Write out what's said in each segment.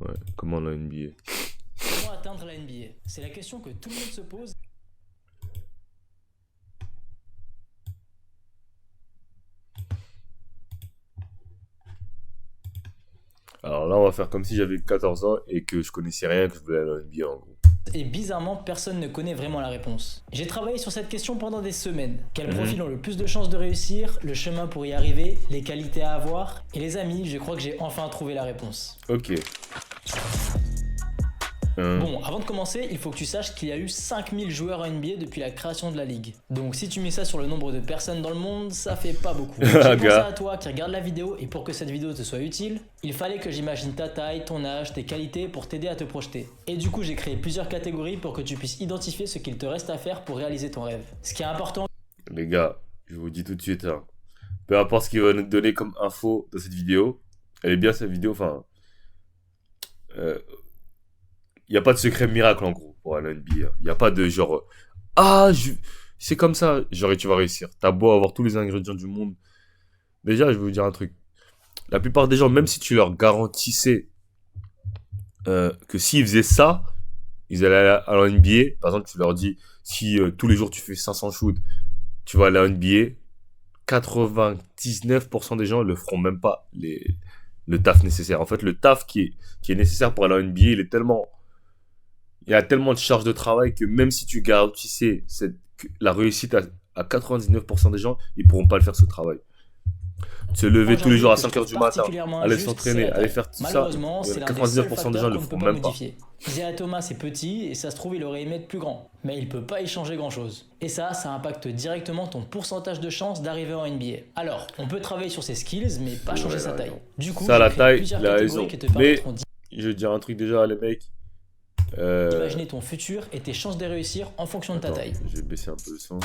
Ouais, comment la NBA? Comment atteindre la NBA? C'est la question que tout le monde se pose. Alors là, on va faire comme si j'avais 14 ans et que je connaissais rien, que je voulais aller à la NBA en gros. Et bizarrement, personne ne connaît vraiment la réponse. J'ai travaillé sur cette question pendant des semaines. Quels profils ont le plus de chances de réussir, le chemin pour y arriver, les qualités à avoir. Et les amis, je crois que j'ai enfin trouvé la réponse. Ok. Bon, avant de commencer, il faut que tu saches qu'il y a eu 5000 joueurs en NBA depuis la création de la ligue. Donc si tu mets ça sur le nombre de personnes dans le monde, ça fait pas beaucoup. J'ai pensé à toi qui regarde la vidéo et pour que cette vidéo te soit utile, il fallait que j'imagine ta taille, ton âge, tes qualités pour t'aider à te projeter. Et du coup, j'ai créé plusieurs catégories pour que tu puisses identifier ce qu'il te reste à faire pour réaliser ton rêve. Ce qui est important... Les gars, je vous dis tout de suite, hein, peu importe ce qu'il va nous donner comme info dans cette vidéo, elle est bien cette vidéo, enfin... Il n'y a pas de secret miracle en gros pour aller à NBA. Il n'y a pas de genre... Ah, c'est comme ça, genre et tu vas réussir. T'as beau avoir tous les ingrédients du monde. Déjà, je vais vous dire un truc. La plupart des gens, même si tu leur garantissais que s'ils faisaient ça, ils allaient à la NBA. Par exemple, tu leur dis, si tous les jours tu fais 500 shoots, tu vas aller à la NBA. 99% des gens ne le feront même pas le taf nécessaire. En fait, le taf qui est nécessaire pour aller à la NBA, il y a tellement de charge de travail que même si tu garantissais la réussite à 99% des gens, ils pourront pas le faire ce travail. Se lever tous les jours à 5 heures du matin, aller s'entraîner, aller faire tout ça, Malheureusement, c'est l'un des seuls 99% des gens facteurs ne le qu'on ne feront peut pas même pas. modifier. Isaiah Thomas est petit et ça se trouve il aurait aimé être plus grand, mais il peut pas y changer grand chose. Et ça impacte directement ton pourcentage de chance d'arriver en NBA. Alors, on peut travailler sur ses skills mais pas changer sa taille. Du coup, ça, la j'ai créé taille, plusieurs il a catégories raison. qui te Mais permettront je vais dire un truc déjà, les mecs. d'imaginer ton futur et tes chances de réussir en fonction de ta taille. Je vais baisser un peu le son.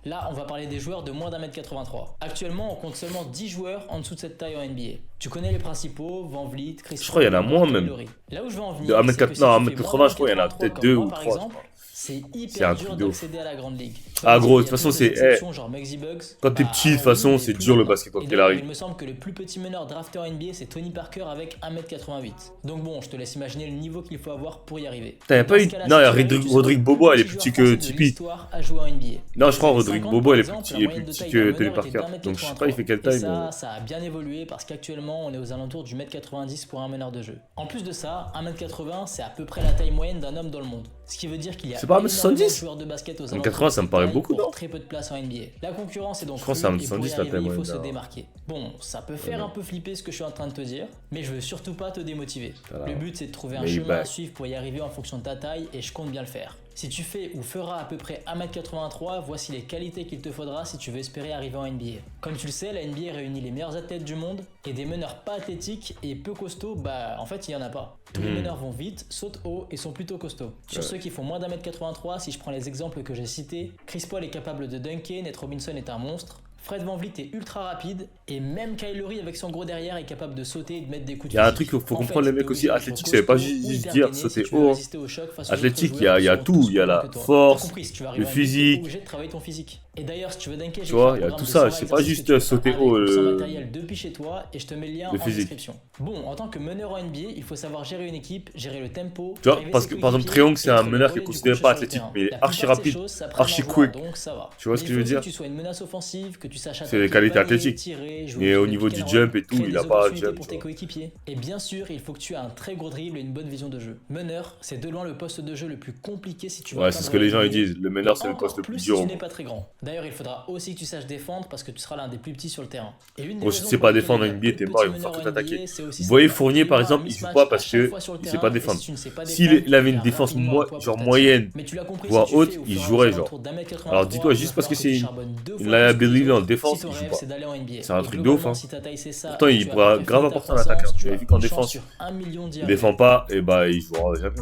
Là, on va parler des joueurs de moins d'1m83. Actuellement, on compte seulement 10 joueurs en dessous de cette taille en NBA. Tu connais les principaux, Van Vliet, Chris Je crois qu'il y en a moins même. Là où je veux en De venir, 1m4, c'est que si non, tu fais 1m80, moins je crois qu'il y en a peut-être comme 2 moi, ou par 3. exemple, c'est C'est hyper un dur truc de ouf. d'accéder à la grande ligue. Ah gros, de Il y toute a façon, plus c'est... exceptions, genre Muggsy Bugs. Quand t'es petit, de toute façon, c'est dur le basket quand Et il d'ailleurs, il arrive. me semble que le plus petit meneur drafté en NBA, c'est Tony Parker avec 1m88. Donc bon, je te laisse imaginer le niveau qu'il faut avoir pour y arriver. Putain, y a Dans pas ce eu... cas-là, Non, il y a si tu veux, tu Rodrigue seras Bobo, le elle est plus plus joueur que français de Tipeee. l'histoire à jouer en NBA. Non, je Dans crois les Rodrigue 50, Bobo, par il est exemple, plus la petit, moyenne de taille que d'un Tony meneur était Parker. Donc je sais d'1m83. pas, il fait quelle Et taille, mais... ça a bien évolué parce qu'actuellement, on est aux alentours du 1m90 pour un meneur de jeu. En plus de ça, 1m80, c'est à peu près la taille moyenne d'un homme dans le monde. Ce qui veut dire qu'il y a C'est pas énormément de 1m70? joueurs de basket aux 1m80, alentours de ça me cette paraît taille beaucoup, pour non? très peu de place en NBA. La concurrence est donc Je crois que rude c'est et pour 1m70 y la arriver, taille il faut moyenne se d'un... démarquer. Bon, ça peut faire un peu flipper ce que je suis en train de te dire, mais je veux surtout pas te démotiver. Voilà. Le but c'est de trouver un Mais chemin bah- à suivre pour y arriver en fonction de ta taille et je compte bien le faire. Si tu fais ou feras à peu près 1m83, voici les qualités qu'il te faudra si tu veux espérer arriver en NBA. Comme tu le sais, la NBA réunit les meilleurs athlètes du monde et des meneurs pas athlétiques et peu costauds, bah en fait il y en a pas. Tous les meneurs vont vite, sautent haut et sont plutôt costauds. Sur ceux qui font moins d'1m83, si je prends les exemples que j'ai cités, Chris Paul est capable de dunker, Nate Robinson est un monstre, Fred VanVleet est ultra rapide et même Kyle Lowry avec son gros derrière est capable de sauter et de mettre des coups de Il y a un physique. truc qu'il faut En comprendre, fait, les mecs t'es aussi. obligé Athlétique, d'être ça veut pas costaud ou juste hyper dire gainé sauter si tu veux haut. résister au choc face aux autres Athlétique, il y joueurs a qui sont tout. tous Il y a plus grands la que toi. force, T'as compris, si tu veux le arriver en NBA, t'es physique. obligé de travailler ton physique. Et d'ailleurs, si tu veux dunker, Tu j'ai vois, fait il y un a programme tout de ça. 120 C'est pas exercices que juste tu peux faire sauter avec haut. ou sans matériel depuis chez toi et je te mets le lien Le en physique. description. Bon, en tant que meneur en NBA, il faut savoir gérer une équipe, gérer le tempo, Tu vois, driver parce ses que par exemple, coéquipiers Triangle, et c'est un être le meneur qui est relais du considéré coach pas sur le athlétique, terrain. mais il est La archi plupart de ces rapide, choses s'apprennent archi en jouant, quick. donc ça va. Tu vois ce Mais que il je faut veux aussi que dire? tu sois une menace offensive, que tu saches C'est attaquer les le qualités panier, athlétiques. tirer, jouer Mais sur au des niveau pick du and roll, jump et tout, créer il des a pas de opportunités jump. pour Tu tes vois. coéquipiers. Et bien sûr, il faut que tu aies un très gros dribble et une bonne vision de jeu. Meneur, c'est de loin le poste de jeu le plus compliqué si tu veux Ouais, c'est ce atteindre que la les gens ils NBA. disent. Le Et meneur, c'est le encore poste le plus plus si dur tu au n'es monde. pas très grand. D'ailleurs, il faudra aussi que tu saches défendre parce que tu seras l'un des plus petits sur le terrain. Et une des Gros, si raisons tu sais pour pas lesquelles défendre en il y a NBA, peu de t'es petits mort, ils vont faire meneurs que en t'attaquer. NBA, c'est aussi Vous voyez simple. Fournier, Il y par aura un exemple, il joue mismatch pas à parce chaque que fois sur le il sait terrain, pas et si défendre. tu ne sais pas S'il défendre, avait il une a défense rapidement un toit genre pour moyenne, t'attirer. Mais tu l'as compris, si voire tu haute, fais ou il feras aux jouerait genre. alentours d'1m83, Alors dis-toi, il va juste parce falloir que que tu c'est charbonnes deux une fois plus que les liability en autres si défense, ton il joue rêve pas. c'est d'aller en NBA. C'est un Et truc de ouf, globalement, hein. si ta taille c'est ça Pourtant, et que il tu as pourra après grave fini ta apporter en attaque. croissance, Vous tu avez as vu qu'en une chance défense, sur 1 million d'y il arriver. défend pas, et bah il jouera jamais.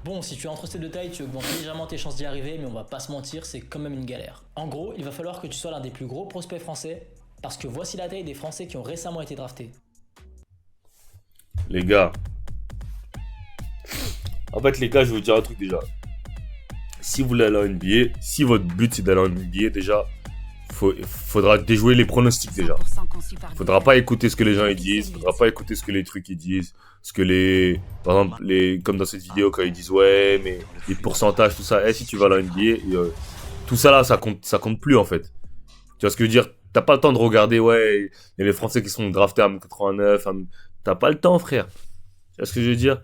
Bon, si tu es entre ces deux tailles, tu augmentes légèrement tes chances d'y arriver, mais on va pas se mentir, c'est quand même une galère. En gros, il va falloir que tu sois l'un des plus gros prospects français, parce que voici la taille des Français qui ont récemment été draftés. Les gars. En fait, les gars, je vais vous dire un truc déjà. Si vous voulez aller en NBA, si votre but c'est d'aller en NBA, déjà, faudra déjouer les pronostics déjà. Faudra pas écouter ce que les gens ils disent, faudra pas écouter ce que les trucs ils disent, ce que par exemple, comme dans cette vidéo quand ils disent ouais, mais les pourcentages, tout ça, si tu vas à la NBA, tout ça là, ça compte plus en fait. Tu vois ce que je veux dire? T'as pas le temps de regarder, ouais, il y a les Français qui sont draftés à 89, t'as pas le temps frère. Tu vois ce que je veux dire?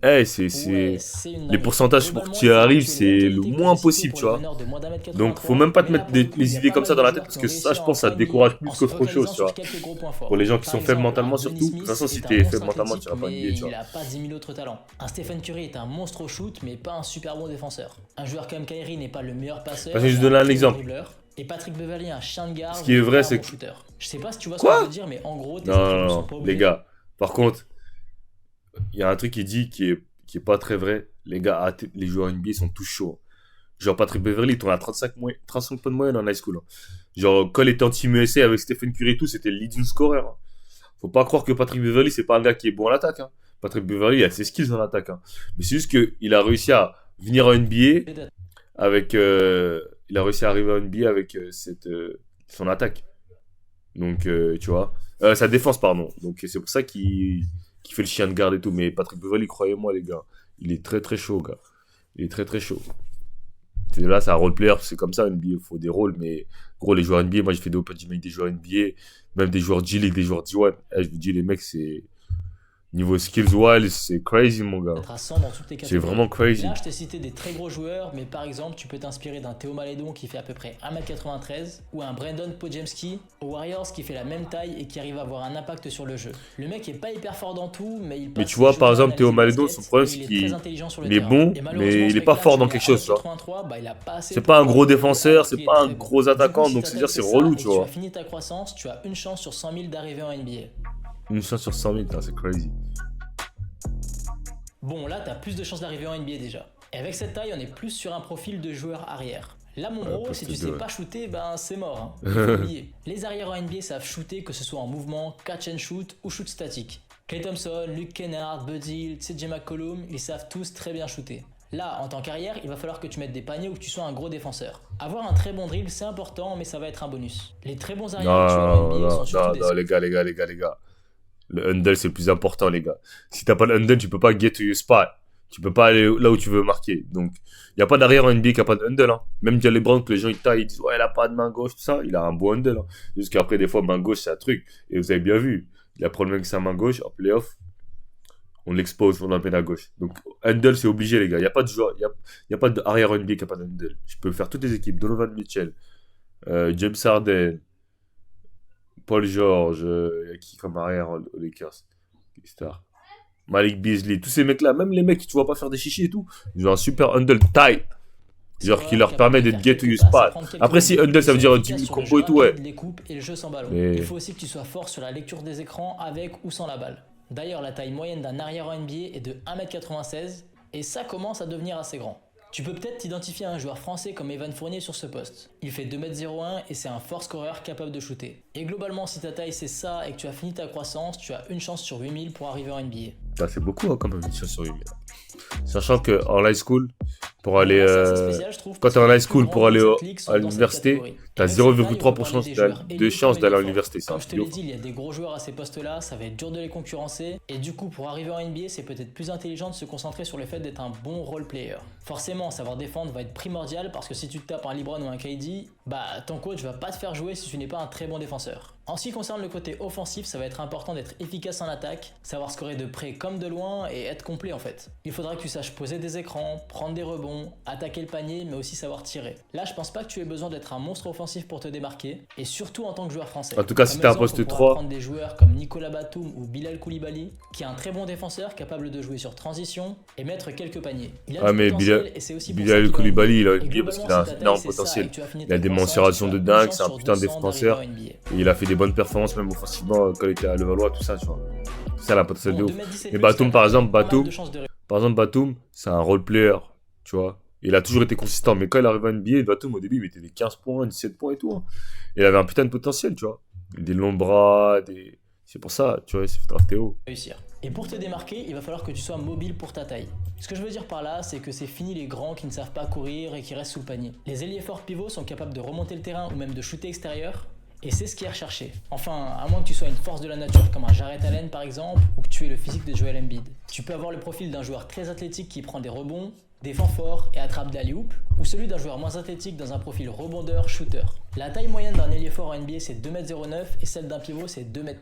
Ouais, c'est une Les dinguerie. pourcentages pour que Globalement, il tu y faut dire que arrives, tu es une bonne c'est le qualité pour moins les citer possible, pour tu les vois. meneurs de moins Donc, faut 1m83. même pas te Mais là, mettre pour le coup, il les y a idées pas comme mal ça de dans la tête joueurs parce qui ont que réussi ça, à je pense, rentrer ça en te NBA décourage en plus se qu'autre chose, focalisant tu sur vois. quelques gros points Pour les forts. gens qui Par sont faibles exemple, un mentalement, Dennis surtout, de toute façon, Smith si est un t'es faible monstre mentalement, tu athlétique, vas pas NBA, mais tu vois. il a pas 10 000 autres talents. Un Stephen Curry est un monstre au shoot, mais pas un super bon défenseur. Un joueur comme Kyrie n'est pas le meilleur Bah, passeur, je vais mais juste un donner un très bon exemple. dribbleur. Et Patrick Beverley est un chien de Ce garde, qui est mais vrai, pas un c'est bon que... shooter. Je sais pas si tu vois ce que je veux Quoi? dire, mais en gros, tes Non, non, attributs sont non, pas les obligés. gars. Par contre, il y a un truc qui dit qui est pas très vrai. Les gars, les joueurs NBA sont tous chauds. Genre Patrick Beverley, il tourne à 35 points de moyenne en high school. Genre, quand il était en Team USA avec Stephen Curry et tout, c'était le leading scorer. Faut pas croire que Patrick Beverley, c'est pas un gars qui est bon à l'attaque. Patrick Beverley, il a ses skills en attaque. Mais c'est juste qu'il a réussi à venir en NBA avec. Il a réussi à arriver en NBA avec son attaque. Donc, tu vois. Sa défense, pardon. Donc, c'est pour ça qu'il fait le chien de garde et tout. Mais Patrick Beverley, croyez-moi, les gars, il est très très chaud, gars. Il est très très chaud. Là, c'est un role player, c'est comme ça, NBA, il faut des rôles, mais gros, les joueurs NBA, moi j'ai fait des open gym avec des joueurs NBA, même des joueurs G-League, des joueurs D1. Je vous dis, les mecs, c'est. Niveau skills wild, c'est crazy, mon gars. Être à 100 dans toutes les C'est catégories. vraiment crazy. Là, je t'ai cité des très gros joueurs, mais par exemple, tu peux t'inspirer d'un Théo Malédon qui fait à peu près 1m93 ou un Brandon Podjemski aux Warriors qui fait la même taille et qui arrive à avoir un impact sur le jeu. Le mec est pas hyper fort dans tout, mais il passe Mais tu vois, ses par journées à exemple, Théo analyser le Malédon, basket son problème, et c'est il est qu'il très intelligent sur le il est terrain. bon, Et mais malheureusement, il ce est pas mec-là, fort vu dans qu'il est quelque chose, tu vois. 1m83, bah, il a pas assez C'est pour pas un pouvoir gros jouer défenseur, alors c'est qu'il est pas un très bon. gros Du coup, attaquant, si donc t'attaques c'est-à-dire c'est ça relou, et tu que tu as vois. fini ta croissance, tu as une chance sur 100 000 d'arriver en NBA. Une chance sur 100 000, c'est crazy. Bon, là, t'as plus de chances d'arriver en NBA déjà. Et avec cette taille, on est plus sur un profil de joueur arrière. Là, mon bro, poste si tu sais deux, pas ouais. shooter, ben c'est mort. Hein. Il faut oublier. Les arrières en NBA savent shooter, que ce soit en mouvement, catch and shoot ou shoot statique. Klay Thompson, Luke Kennard, Buddy Hield, CJ McCollum, ils savent tous très bien shooter. Là, en tant qu'arrière, il va falloir que tu mettes des paniers ou que tu sois un gros défenseur. Avoir un très bon dribble, c'est important, mais ça va être un bonus. Les très bons arrières actuels en Non, NBA sont non, surtout non, des... non, les gars. Le handle, c'est le plus important, les gars. Si t'as pas le handle, tu peux pas get to your spot. Tu peux pas aller là où tu veux marquer. Donc, il n'y a pas d'arrière en NBA qui a pas de handle. Même Jalen Brown, que les gens ils taillent, ils disent ouais, il a pas de main gauche, tout ça. Il a un bon handle. Juste qu'après, des fois, main gauche, c'est un truc. Et vous avez bien vu, il a problème avec sa main gauche. En playoff, on l'expose pendant la peine à gauche. Donc, handle, c'est obligé, les gars. Il n'y a pas de joueur, y a pas d'arrière en NBA qui a pas de handle. Je peux faire toutes les équipes. Donovan Mitchell, James Harden, Paul George, y a qui comme arrière aux Lakers? Star. Malik Beasley, tous ces mecs-là, même les mecs qui tu vois pas faire des chichis et tout, ils ont un super handle tight. Genre qui leur permet d'être get to your spot. Après, si handle ça veut dire du combo et tout, ouais. Les coupes et le jeu sans ballon. Mais- Il faut aussi que tu sois fort sur la lecture des écrans avec ou sans la balle. D'ailleurs, la taille moyenne d'un arrière en NBA est de 1m96 et ça commence à devenir assez grand. Tu peux peut-être t'identifier à un joueur français comme Evan Fournier sur ce poste. Il fait 2m01 et c'est un fort scoreur capable de shooter. Et globalement, si ta taille c'est ça et que tu as fini ta croissance, tu as une chance sur 8000 pour arriver en NBA. Ça, c'est beaucoup quand même, une chance sur 8 000. Sachant qu'en high school, pour aller. Là, c'est assez spécial, je trouve, Quand parce t'es en que les high plus school grands pour aller de cette ligue sont à dans cette l'université, catégorie. t'as Et avec cette taille, on peut 0,3% parler des joueurs de élus chance comme d'aller à élus l'université. forts. Comme je te l'ai dit, il y a des gros joueurs à ces postes-là, ça va être dur de les concurrencer. Et du coup, pour arriver en NBA, c'est peut-être plus intelligent de se concentrer sur le fait d'être un bon role player. Forcément, savoir défendre va être primordial parce que si tu te tapes un LeBron ou un KD, bah ton coach va pas te faire jouer si tu n'es pas un très bon défenseur. En ce qui concerne le côté offensif, ça va être important d'être efficace en attaque, savoir scorer de près comme de loin et être complet en fait. Il faudra que tu saches poser des écrans, prendre des rebonds, attaquer le panier, mais aussi savoir tirer. Là, je pense pas que tu aies besoin d'être un monstre offensif pour te démarquer, et surtout en tant que joueur français. En tout cas, si Comme t'as un exemple, poste on pourra 3. prendre des joueurs comme Nicolas Batum ou Bilal Koulibaly, qui est un très bon défenseur capable de jouer sur transition et mettre quelques paniers. Il a Ah, du mais potentiel et c'est aussi pour ça Bilal qu'il est en Koulibaly, il a NBA. Et NBA parce qu'il a globalement, un si ta taille, énorme c'est ça, potentiel. et que tu as fini Il a ta des croissance, mensurations tu de as une dingue, chance c'est un sur putain de 200 défenseur. d'arriver en NBA. Et il a fait des bonnes performances même offensivement quand il était à Levallois, tout ça, tu vois. C'est ça la potentiel de Bon, ouf. 2m17 Mais plus, Batum, t'as par quand exemple, même pas mal de chances de Batum, c'est un role player, tu vois. Il a toujours été consistant, mais quand il arrive à NBA, Batum, au début, il mettait des 15 points, 17 points et tout. Il avait un putain de potentiel, tu vois. Des longs bras, C'est pour ça, tu vois, il s'est fait drafter haut. réussir. Et pour te démarquer, il va falloir que tu sois mobile pour ta taille. Ce que je veux dire par là, c'est que c'est fini les grands qui ne savent pas courir et qui restent sous le panier. Les ailiers forts pivots sont capables de remonter le terrain ou même de shooter extérieur, et c'est ce qui est recherché. Enfin, à moins que tu sois une force de la nature comme un Jarrett Allen par exemple, ou que tu aies le physique de Joel Embiid. Tu peux avoir le profil d'un joueur très athlétique qui prend des rebonds, défend fort et attrape d'alley-oop, ou celui d'un joueur moins athlétique dans un profil rebondeur, shooter. La taille moyenne d'un ailier fort en NBA c'est 2,09 m et celle d'un pivot c'est 2,13 m.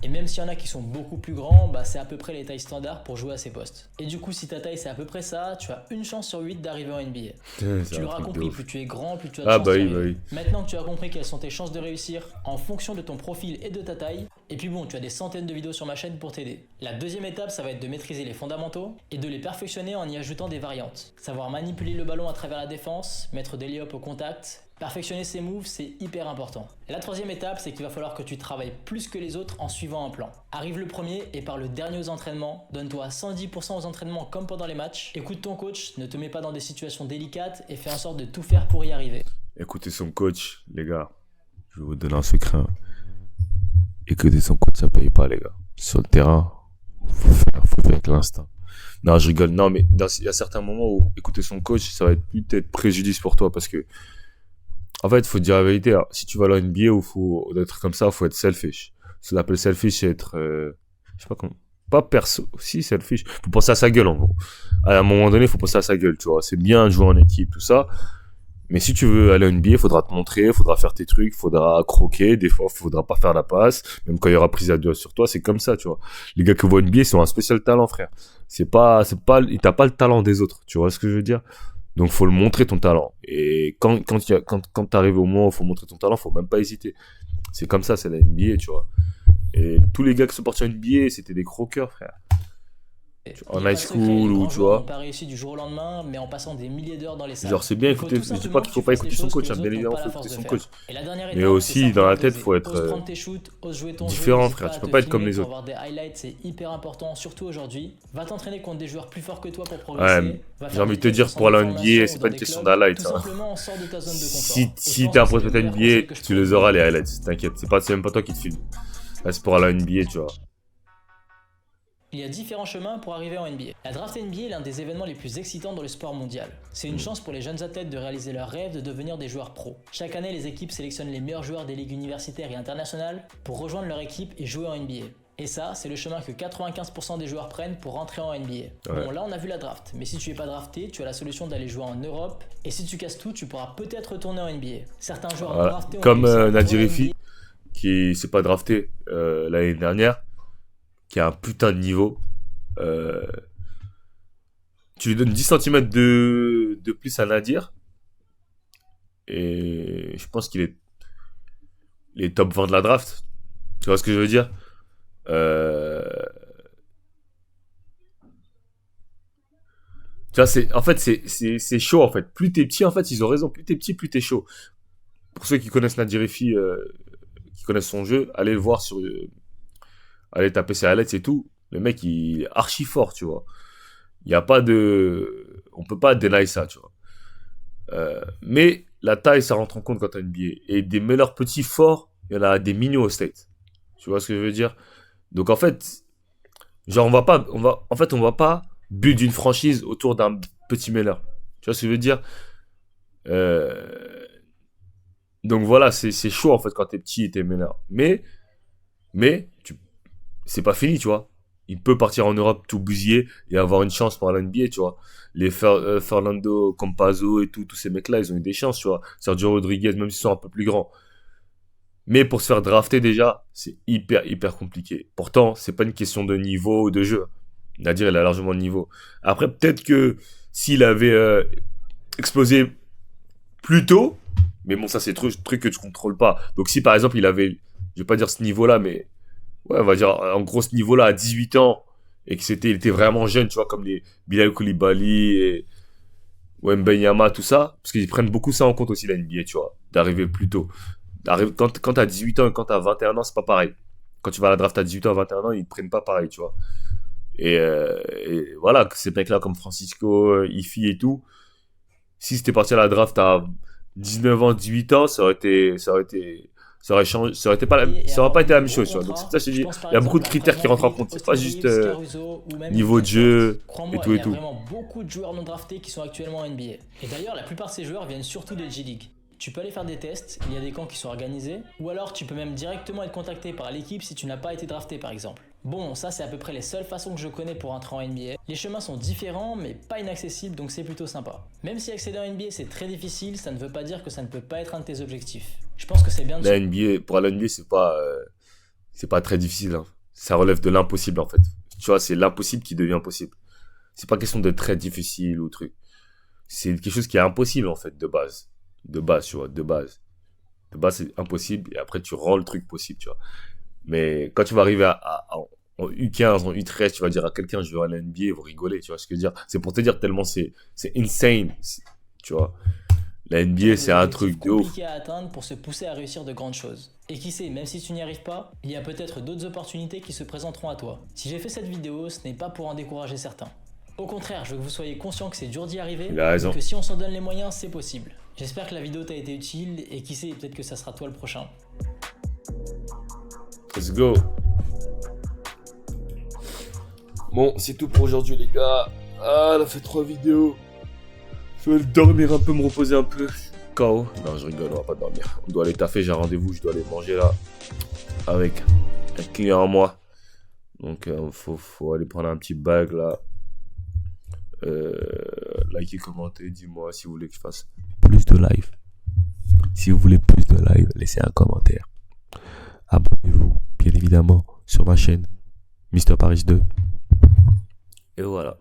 Et même s'il y en a qui sont beaucoup plus grands, bah c'est à peu près les tailles standards pour jouer à ces postes. Et du coup si ta taille c'est à peu près ça, tu as une chance sur 8 d'arriver en NBA. C'est Tu un l'auras truc de compris, ouf. plus tu es grand, plus tu as de Ah chances bah d'y oui, bah arriver. oui. Maintenant que tu as compris quelles sont tes chances de réussir en fonction de ton profil et de ta taille, et puis bon, tu as des centaines de vidéos sur ma chaîne pour t'aider. La deuxième étape, ça va être de maîtriser les fondamentaux et de les perfectionner en y ajoutant des variantes. Savoir manipuler le ballon à travers la défense, mettre des lay-ups au contact, perfectionner ses moves, c'est hyper important. Et la troisième étape, c'est qu'il va falloir que tu travailles plus que les autres en suivant un plan. Arrive le premier et par le dernier aux entraînements, donne-toi 110% aux entraînements comme pendant les matchs, écoute ton coach, ne te mets pas dans des situations délicates et fais en sorte de tout faire pour y arriver. Écoutez son coach, les gars. Je vais vous donner un secret. Écoutez son coach, ça paye pas, les gars. Sur le terrain, faut faire avec l'instinct. Non, je rigole. Non, mais il y a certains moments où écouter son coach, ça va être peut-être préjudice pour toi parce que, en fait, faut dire la vérité. Hein. Si tu vas à la NBA ou faut être comme ça, faut être selfish. Ce qu'on appelle selfish, c'est être, je sais pas comment, pas perso, si selfish. Faut penser à sa gueule, en gros. À un moment donné, faut penser à sa gueule, tu vois. C'est bien de jouer en équipe, tout ça. Mais si tu veux aller à NBA, faudra te montrer, faudra faire tes trucs, faudra croquer, des fois, faudra pas faire la passe, même quand il y aura prise à deux sur toi, c'est comme ça, tu vois. Les gars qui vont à NBA, ils ont un spécial talent, frère. T'as pas le talent des autres, tu vois ce que je veux dire? Donc, faut le montrer ton talent. Et quand t'arrives au moment où faut montrer ton talent, faut même pas hésiter. C'est comme ça, c'est la NBA, tu vois. Et tous les gars qui sont partis en NBA, c'était des croqueurs, frère. En Il n'y a high pas de secret, les school ou, grands tu joueurs n'ont vois. pas réussi du jour au lendemain, mais en passant des milliers d'heures dans les salles. Genre, c'est bien Il faut écouter, tout je dis pas simplement qu'il que faut tu pas fasses les écouter son choses que coach, hein, les bien autres n'ont évidemment, pas faut la force écouter de son faire. coach. Et la dernière Mais étape, c'est aussi, dans la tête, s'imposer. faut être Ose prendre tes shoots, ose jouer ton jeu, différent, n'hésite frère. pas Tu à peux te pas être comme filmer les pour autres. avoir des highlights, c'est hyper important, surtout aujourd'hui. Va t'entraîner contre des joueurs plus forts que toi pour Ouais, progresser. Va j'ai faire envie des de te tests au dire, centre pour de aller en NBA, formation ou c'est pas dans une des question clubs. Tout d'highlights, hein. simplement, sors de ta zone de confort. Et je Si pense t'es que un c'est le prospect meilleur conseil NBA, que je tu pourrais te les auras, donner. les highlights. T'inquiète. C'est même pas toi qui te filmes. Là, c'est pour aller en NBA, tu vois. Il y a différents chemins pour arriver en NBA. La draft NBA est l'un des événements les plus excitants dans le sport mondial. C'est une chance pour les jeunes athlètes de réaliser leur rêve de devenir des joueurs pros. Chaque année, les équipes sélectionnent les meilleurs joueurs des ligues universitaires et internationales pour rejoindre leur équipe et jouer en NBA. Et ça, c'est le chemin que 95% des joueurs prennent pour rentrer en NBA. Ouais. Bon, là, on a vu la draft, mais si tu es pas drafté, tu as la solution d'aller jouer en Europe, et si tu casses tout, tu pourras peut-être retourner en NBA. Certains joueurs non Voilà. draftés ont Comme réussi à rentrer en Nadir NBA. Effi, qui s'est pas drafté l'année dernière, qui a un putain de niveau. Euh, Tu lui donnes 10 cm de plus à Nadir, et je pense qu'il est les top 20 de la draft. Tu vois ce que je veux dire? euh, Tu vois, c'est chaud, en fait. Plus t'es petit, en fait, ils ont raison. Plus t'es petit, plus t'es chaud. Pour ceux qui connaissent Nadir Effi, qui connaissent son jeu, allez le voir allez taper ses highlights et tout. Le mec, il est archi fort, tu vois. Il y a pas de... On peut pas deny ça, tu vois. Mais la taille, ça rentre en compte quand t'as une NBA. Et des meilleurs petits forts, il y en a des millions au State. Tu vois ce que je veux dire? Donc, en fait, genre, on va pas build une franchise autour d'un petit Meller. Tu vois ce que je veux dire? Euh, donc voilà, c'est chaud en fait quand t'es petit et t'es Meller. Mais c'est pas fini, tu vois. Il peut partir en Europe tout bousillé et avoir une chance pour l'NBA, tu vois. Fernando Campazzo et tout, tous ces mecs-là, ils ont eu des chances, tu vois. Sergio Rodriguez, même s'ils sont un peu plus grands. Mais pour se faire drafter déjà, c'est hyper compliqué. Pourtant, c'est pas une question de niveau ou de jeu. Nadir, il a largement le niveau. Après, peut-être que s'il avait explosé plus tôt, mais bon, ça c'est truc que tu contrôles pas. Donc si par exemple il avait, je vais pas dire ce niveau-là, mais ouais, on va dire en gros ce niveau-là à 18 ans, et il était vraiment jeune, tu vois, comme les Bilal Koulibaly et Wembanyama, tout ça, parce qu'ils prennent beaucoup ça en compte aussi la NBA, tu vois, d'arriver plus tôt. Quand t'as 18 ans et quand t'as 21 ans, c'est pas pareil. Quand tu vas à la draft à 18 ans, 21 ans, ils te prennent pas pareil, tu vois. Et voilà, ces mecs-là comme Francisco, Ifi et tout, si c'était parti à la draft à 19 ans, 18 ans, ça aurait été Ça aurait pas été la même chose, tu vois. Donc c'est pour ça que je te dis, il y a beaucoup de critères qui rentrent en compte. C'est pas juste niveau de jeu et Crois-moi, tout il et y a tout. vraiment beaucoup de joueurs non draftés qui sont actuellement en NBA. Et d'ailleurs, la plupart de ces joueurs viennent surtout de G-League. Tu peux aller faire des tests, il y a des camps qui sont organisés, ou alors tu peux même directement être contacté par l'équipe si tu n'as pas été drafté par exemple. Bon, ça c'est à peu près les seules façons que je connais pour entrer en NBA. Les chemins sont différents mais pas inaccessibles donc c'est plutôt sympa. Même si accéder en NBA c'est très difficile, ça ne veut pas dire que ça ne peut pas être un de tes objectifs. Je pense que c'est bien de La NBA, pour la NBA, c'est pas très difficile, hein. Ça relève de l'impossible, en fait. Tu vois, c'est l'impossible qui devient possible. C'est pas question de très difficile ou truc. C'est quelque chose qui est impossible, en fait, de base. De base, tu vois, de base. De base, c'est impossible, et après, tu rends le truc possible, tu vois. Mais quand tu vas arriver en U15, en U13, tu vas dire à quelqu'un, je veux aller à la NBA, ils vont rigoler, tu vois ce que je veux dire. C'est pour te dire tellement c'est insane, tu vois. La NBA, c'est un truc de ouf. compliqué à atteindre pour se pousser à réussir de grandes choses. Et qui sait, même si tu n'y arrives pas, il y a peut-être d'autres opportunités qui se présenteront à toi. Si j'ai fait cette vidéo, ce n'est pas pour en décourager certains. Au contraire, je veux que vous soyez conscients que c'est dur d'y arriver, Il a raison. et que si on s'en donne les moyens, c'est possible. J'espère que la vidéo t'a été utile, et qui sait, peut-être que ça sera toi le prochain. Let's go. Bon, c'est tout pour aujourd'hui, les gars. Ah, on a fait 3 vidéos. Je vais dormir un peu, me reposer un peu. KO. Non, je rigole, on va pas dormir. On doit aller taffer, j'ai un rendez-vous, je dois aller manger là. Avec un client à moi. Donc, faut aller prendre un petit bag là. Likez, commentez, dis-moi si vous voulez que je fasse plus de live. Si vous voulez plus de live, laissez un commentaire. Abonnez-vous, bien évidemment, sur ma chaîne Mister Paris 2. Et voilà.